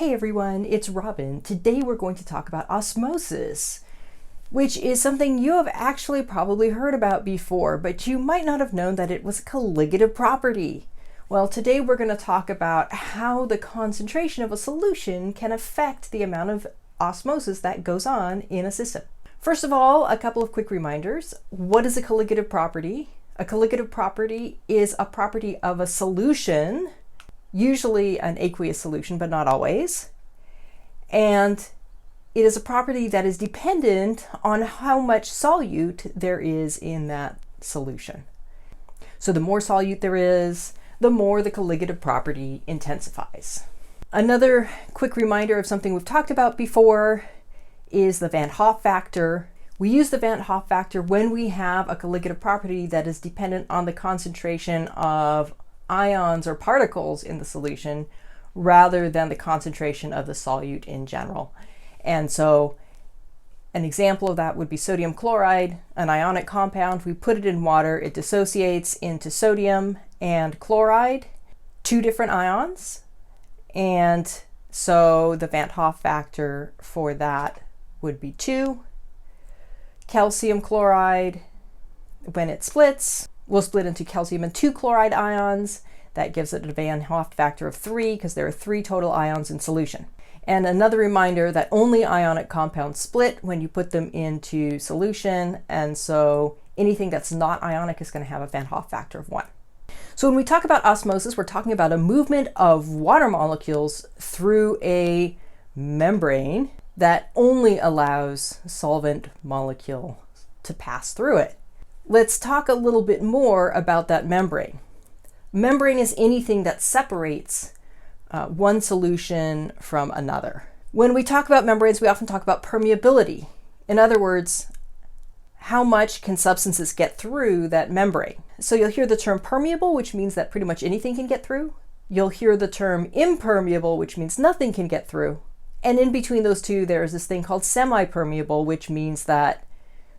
Hey everyone, it's Robin. Today we're going to talk about osmosis, which is something you have actually probably heard about before, but you might not have known that it was a colligative property. Well, today we're going to talk about how the concentration of a solution can affect the amount of osmosis that goes on in a system. First of all, a couple of quick reminders. What is a colligative property? A colligative property is a property of a solution, usually an aqueous solution, but not always. And it is a property that is dependent on how much solute there is in that solution. So the more solute there is, the more the colligative property intensifies. Another quick reminder of something we've talked about before is the Hoff Factor. We use the Hoff Factor when we have a colligative property that is dependent on the concentration of ions or particles in the solution rather than the concentration of the solute in general. And so an example of that would be sodium chloride, an ionic compound. We put it in water, it dissociates into sodium and chloride, two different ions. And so the Hoff factor for that would be 2. Calcium chloride, when it splits, will split into calcium and 2 chloride ions. That gives it a Hoff factor of 3 because there are 3 total ions in solution. And another reminder that only ionic compounds split when you put them into solution. And so anything that's not ionic is going to have a Hoff factor of 1. So when we talk about osmosis, we're talking about a movement of water molecules through a membrane that only allows solvent molecule to pass through it. Let's talk a little bit more about that membrane. Membrane is anything that separates one solution from another. When we talk about membranes, we often talk about permeability. In other words, how much can substances get through that membrane? So you'll hear the term permeable, which means that pretty much anything can get through. You'll hear the term impermeable, which means nothing can get through. And in between those two, there's this thing called semi-permeable, which means that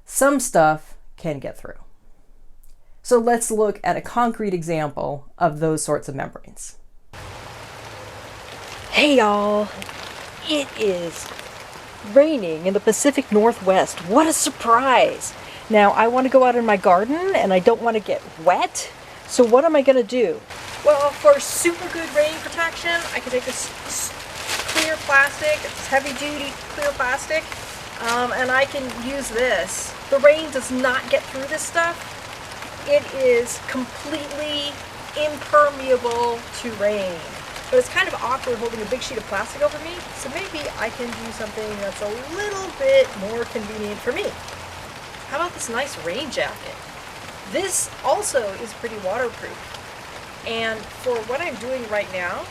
some stuff can get through. So let's look at a concrete example of those sorts of membranes. Hey y'all, it is raining in the Pacific Northwest. What a surprise! Now I want to go out in my garden and I don't want to get wet. So what am I going to do? Well, for super good rain protection, I can take this clear plastic, it's heavy duty clear plastic, and I can use this. The rain does not get through this stuff. It is completely impermeable to rain. But it's kind of awkward holding a big sheet of plastic over me, so maybe I can do something that's a little bit more convenient for me. How about this nice rain jacket? This also is pretty waterproof. And for what I'm doing right now,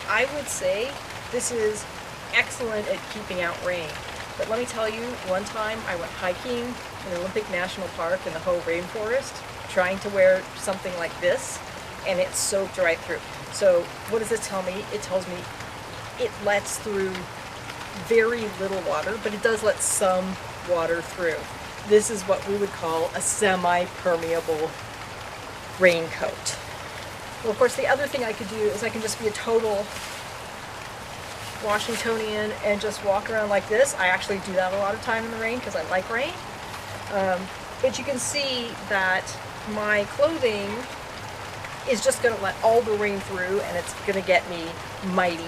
I would say this is excellent at keeping out rain. But let me tell you, one time I went hiking in Olympic National Park in the Hoh rainforest, trying to wear something like this, and it soaked right through. So what does this tell me? It tells me it lets through very little water, but it does let some water through. This is what we would call a semi-permeable raincoat. Well, of course, the other thing I could do is I can just be a total Washingtonian and just walk around like this. I actually do that a lot of time in the rain because I like rain. But you can see that my clothing is just going to let all the rain through and it's going to get me mighty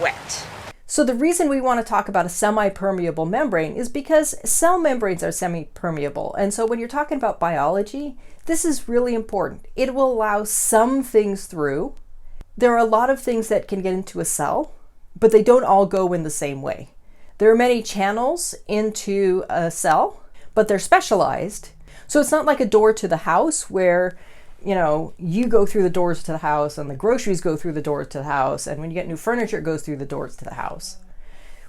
wet. So the reason we want to talk about a semi-permeable membrane is because cell membranes are semi-permeable. And so when you're talking about biology, this is really important. It will allow some things through. There are a lot of things that can get into a cell, but they don't all go in the same way. There are many channels into a cell, but they're specialized. So it's not like a door to the house where, you know, you go through the doors to the house and the groceries go through the doors to the house. And when you get new furniture, it goes through the doors to the house.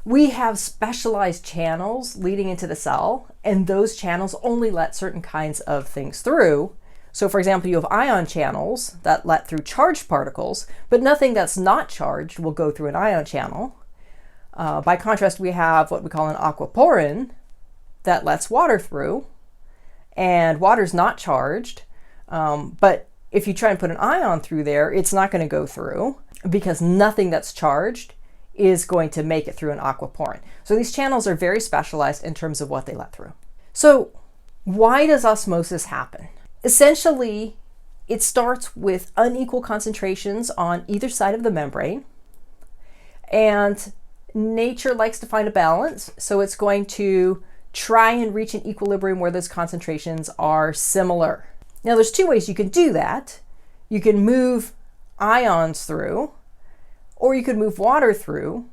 We have specialized channels leading into the cell, and those channels only let certain kinds of things through. So for example, you have ion channels that let through charged particles, but nothing that's not charged will go through an ion channel. By contrast, we have what we call an aquaporin that lets water through, and water's not charged. But if you try and put an ion through there, it's not going to go through because nothing that's charged is going to make it through an aquaporin. So these channels are very specialized in terms of what they let through. So why does osmosis happen? Essentially, it starts with unequal concentrations on either side of the membrane, and nature likes to find a balance, so it's going to try and reach an equilibrium where those concentrations are similar. Now, there's two ways you can do that. You can move ions through, or you could move water through.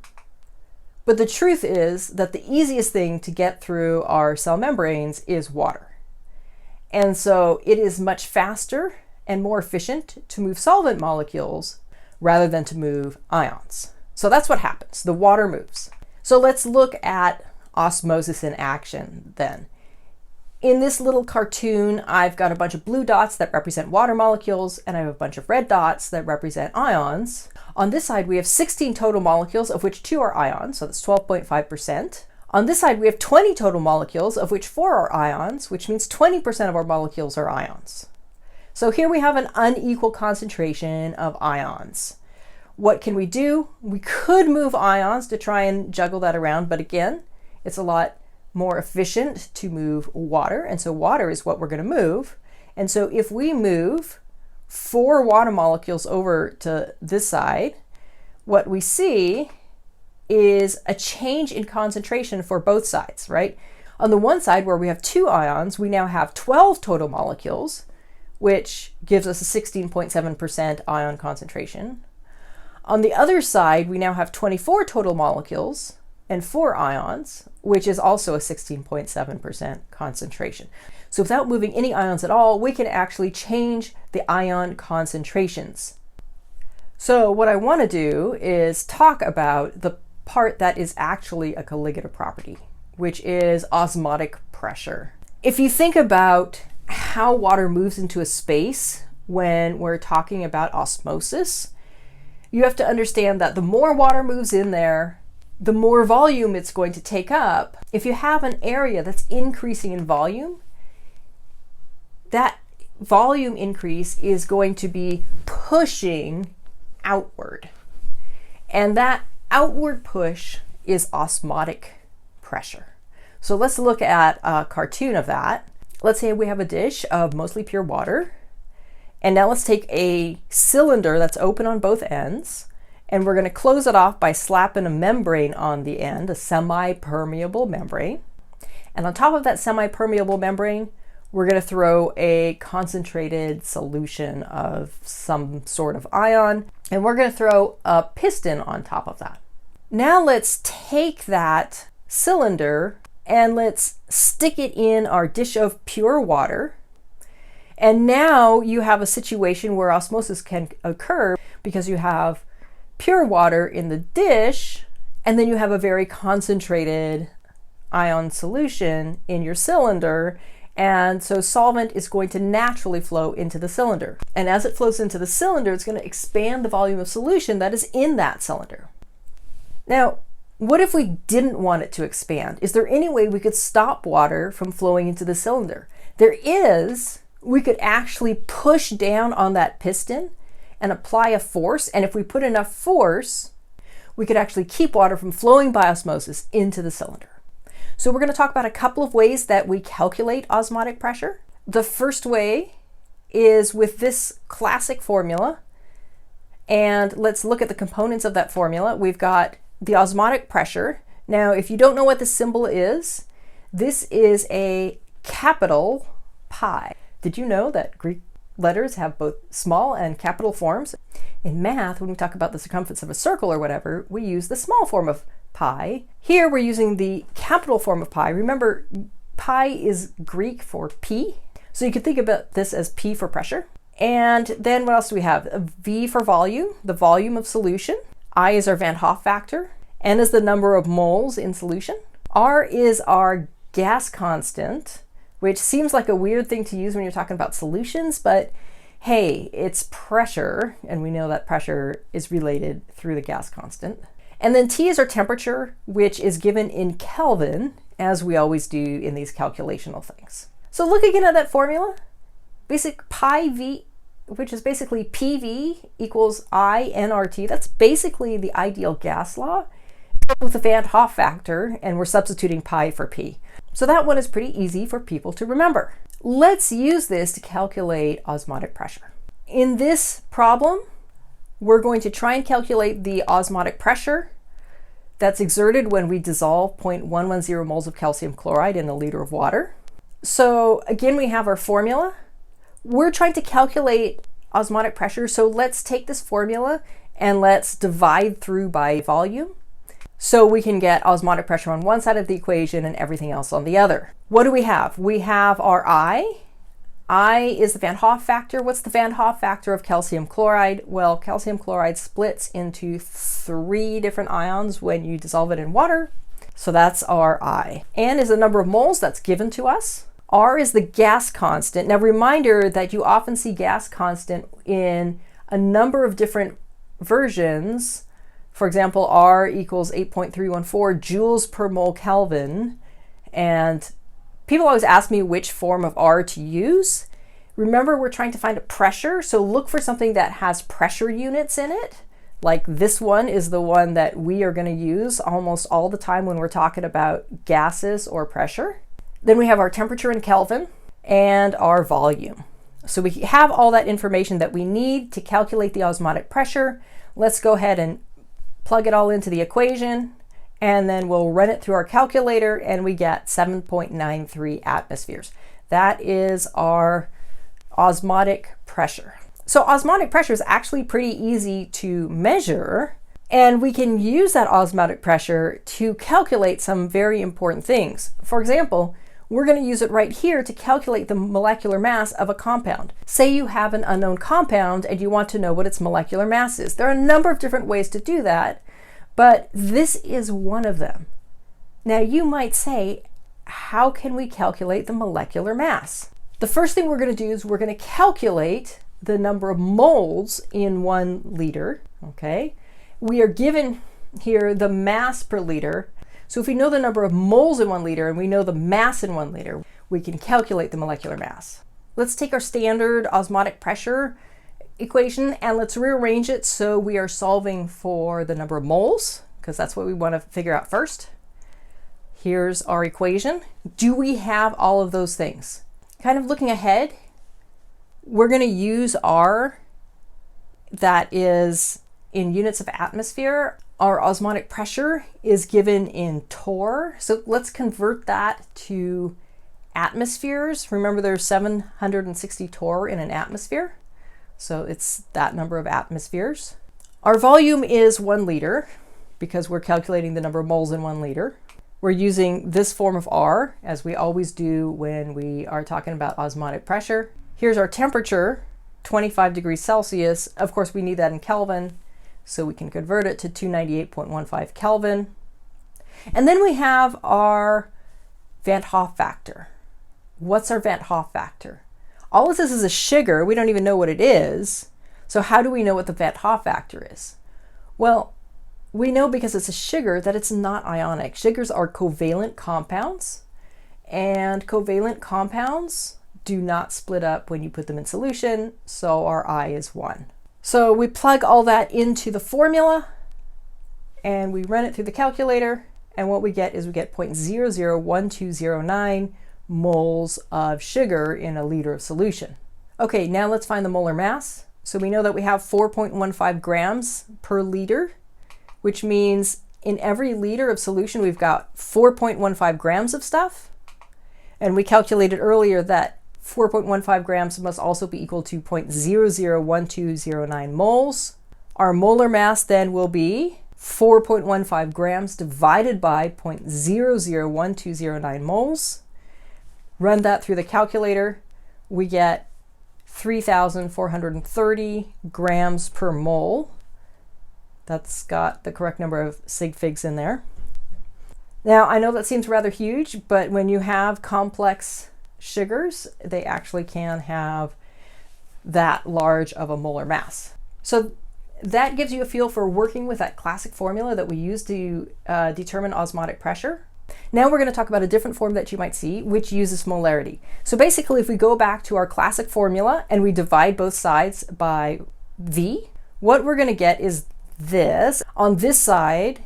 But the truth is that the easiest thing to get through our cell membranes is water. And so it is much faster and more efficient to move solvent molecules rather than to move ions. So that's what happens. The water moves. So let's look at osmosis in action then. In this little cartoon, I've got a bunch of blue dots that represent water molecules, and I have a bunch of red dots that represent ions. On this side, we have 16 total molecules, of which 2 are ions, so that's 12.5%. On this side, we have 20 total molecules, of which 4 are ions, which means 20% of our molecules are ions. So here we have an unequal concentration of ions. What can we do? We could move ions to try and juggle that around, but again, it's a lot more efficient to move water, and so water is what we're going to move. And so if we move 4 water molecules over to this side, what we see is a change in concentration for both sides, right? On the one side where we have 2 ions, we now have 12 total molecules, which gives us a 16.7% ion concentration. On the other side, we now have 24 total molecules and 4 ions, which is also a 16.7% concentration. So without moving any ions at all, we can actually change the ion concentrations. So what I want to do is talk about the part that is actually a colligative property, which is osmotic pressure. If you think about how water moves into a space when we're talking about osmosis, you have to understand that the more water moves in there, the more volume it's going to take up. If you have an area that's increasing in volume, that volume increase is going to be pushing outward. And that outward push is osmotic pressure. So let's look at a cartoon of that. Let's say we have a dish of mostly pure water. And now let's take a cylinder that's open on both ends, and we're going to close it off by slapping a membrane on the end, a semi-permeable membrane. And on top of that semi-permeable membrane, we're going to throw a concentrated solution of some sort of ion, and we're going to throw a piston on top of that. Now let's take that cylinder and let's stick it in our dish of pure water. And now you have a situation where osmosis can occur because you have pure water in the dish, and then you have a very concentrated ion solution in your cylinder. And so solvent is going to naturally flow into the cylinder. And as it flows into the cylinder, it's going to expand the volume of solution that is in that cylinder. Now, what if we didn't want it to expand? Is there any way we could stop water from flowing into the cylinder? There is. We could actually push down on that piston and apply a force. And if we put enough force, we could actually keep water from flowing by osmosis into the cylinder. So we're going to talk about a couple of ways that we calculate osmotic pressure. The first way is with this classic formula. And let's look at the components of that formula. We've got the osmotic pressure. Now, if you don't know what this symbol is, this is a capital pi. Did you know that Greek letters have both small and capital forms? In math, when we talk about the circumference of a circle or whatever, we use the small form of pi. Here we're using the capital form of pi. Remember, pi is Greek for P. So you could think about this as P for pressure. And then what else do we have? V for volume, the volume of solution. I is our Hoff Factor. N is the number of moles in solution. R is our gas constant, which seems like a weird thing to use when you're talking about solutions, but hey, it's pressure, and we know that pressure is related through the gas constant. And then T is our temperature, which is given in Kelvin, as we always do in these calculational things. So look again at that formula. Basic pi V which is basically PV equals I nRT. That's basically the ideal gas law with the Van Hoff factor, and we're substituting pi for P. So that one is pretty easy for people to remember. Let's use this to calculate osmotic pressure. In this problem, we're going to try and calculate the osmotic pressure that's exerted when we dissolve 0.110 moles of calcium chloride in a liter of water. So again, we have our formula. We're trying to calculate osmotic pressure, so let's take this formula and let's divide through by volume, so we can get osmotic pressure on one side of the equation and everything else on the other. What do we have? We have our I. I is the Van Hoff factor. What's the Van Hoff factor of calcium chloride? Well, calcium chloride splits into 3 different ions when you dissolve it in water. So that's our I. N is the number of moles that's given to us. R is the gas constant. Now, reminder that you often see gas constant in a number of different versions. For example, R equals 8.314 joules per mole Kelvin. And people always ask me which form of R to use. Remember, we're trying to find a pressure, so look for something that has pressure units in it. Like this one is the one that we are going to use almost all the time when we're talking about gases or pressure. Then we have our temperature in Kelvin and our volume. So we have all that information that we need to calculate the osmotic pressure. Let's go ahead and plug it all into the equation, and then we'll run it through our calculator, and we get 7.93 atmospheres. That is our osmotic pressure. So osmotic pressure is actually pretty easy to measure, and we can use that osmotic pressure to calculate some very important things. For example, we're going to use it right here to calculate the molecular mass of a compound. Say you have an unknown compound and you want to know what its molecular mass is. There are a number of different ways to do that, but this is one of them. Now you might say, how can we calculate the molecular mass? The first thing we're going to do is we're going to calculate the number of moles in 1 liter, okay? We are given here the mass per liter. So if we know the number of moles in 1 liter and we know the mass in 1 liter, we can calculate the molecular mass. Let's take our standard osmotic pressure equation and let's rearrange it so we are solving for the number of moles, because that's what we want to figure out first. Here's our equation. Do we have all of those things? Kind of looking ahead, we're going to use R, that is in units of atmosphere. Our osmotic pressure is given in torr. So let's convert that to atmospheres. Remember, there's 760 torr in an atmosphere. So it's that number of atmospheres. Our volume is 1 liter because we're calculating the number of moles in 1 liter. We're using this form of R, as we always do when we are talking about osmotic pressure. Here's our temperature, 25 degrees Celsius. Of course, we need that in Kelvin, so we can convert it to 298.15 Kelvin. And then we have our Van Hoff factor. What's our Van Hoff factor? All of this is a sugar. We don't even know what it is. So how do we know what the Van Hoff factor is? Well, we know because it's a sugar that it's not ionic. Sugars are covalent compounds, and covalent compounds do not split up when you put them in solution, so our I is 1. So we plug all that into the formula and we run it through the calculator, and what we get is we get 0.001209 moles of sugar in a liter of solution. Okay, now let's find the molar mass. So we know that we have 4.15 grams per liter, which means in every liter of solution we've got 4.15 grams of stuff. And we calculated earlier that 4.15 grams must also be equal to 0.001209 moles. Our molar mass then will be 4.15 grams divided by 0.001209 moles. Run that through the calculator. We get 3,430 grams per mole. That's got the correct number of sig figs in there. Now, I know that seems rather huge, but when you have complex sugars, they actually can have that large of a molar mass. So that gives you a feel for working with that classic formula that we use to determine osmotic pressure. Now we're going to talk about a different form that you might see, which uses molarity. So basically, if we go back to our classic formula and we divide both sides by V, what we're going to get is this. On this side,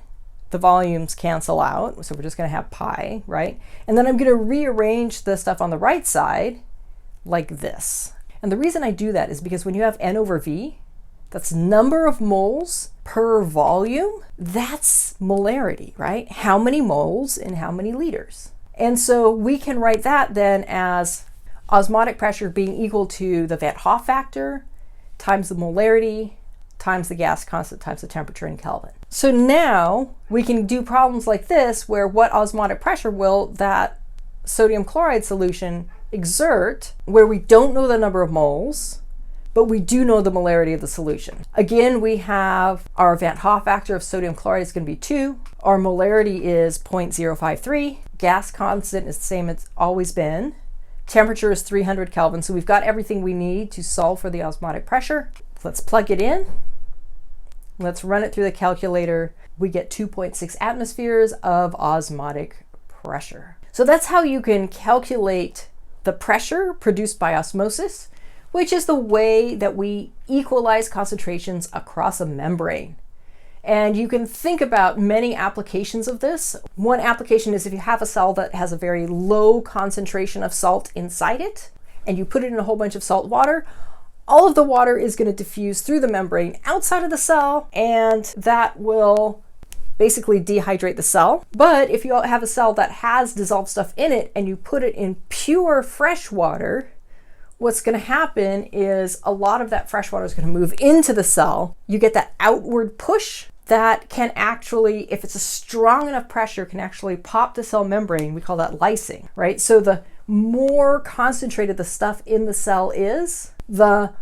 the volumes cancel out, so we're just going to have pi, right? And then I'm going to rearrange the stuff on the right side like this. And the reason I do that is because when you have N over V, that's number of moles per volume. That's molarity, right? How many moles in how many liters. And so we can write that then as osmotic pressure being equal to the Hoff Factor times the molarity times the gas constant times the temperature in Kelvin. So now we can do problems like this where what osmotic pressure will that sodium chloride solution exert, where we don't know the number of moles, but we do know the molarity of the solution. Again, we have our Hoff factor of sodium chloride is going to be 2. Our molarity is 0.053. Gas constant is the same it's always been. Temperature is 300 Kelvin. So we've got everything we need to solve for the osmotic pressure. Let's plug it in. Let's run it through the calculator. We get 2.6 atmospheres of osmotic pressure. So that's how you can calculate the pressure produced by osmosis, which is the way that we equalize concentrations across a membrane. And you can think about many applications of this. One application is if you have a cell that has a very low concentration of salt inside it, and you put it in a whole bunch of salt water, all of the water is going to diffuse through the membrane outside of the cell, and that will basically dehydrate the cell. But if you have a cell that has dissolved stuff in it and you put it in pure fresh water, what's going to happen is a lot of that fresh water is going to move into the cell. You get that outward push that can actually, if it's a strong enough pressure, can actually pop the cell membrane. We call that lysing, right? So the more concentrated the stuff in the cell is, the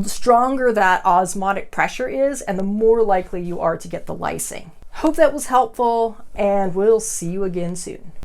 stronger that osmotic pressure is, and the more likely you are to get the lysing. Hope that was helpful, and we'll see you again soon.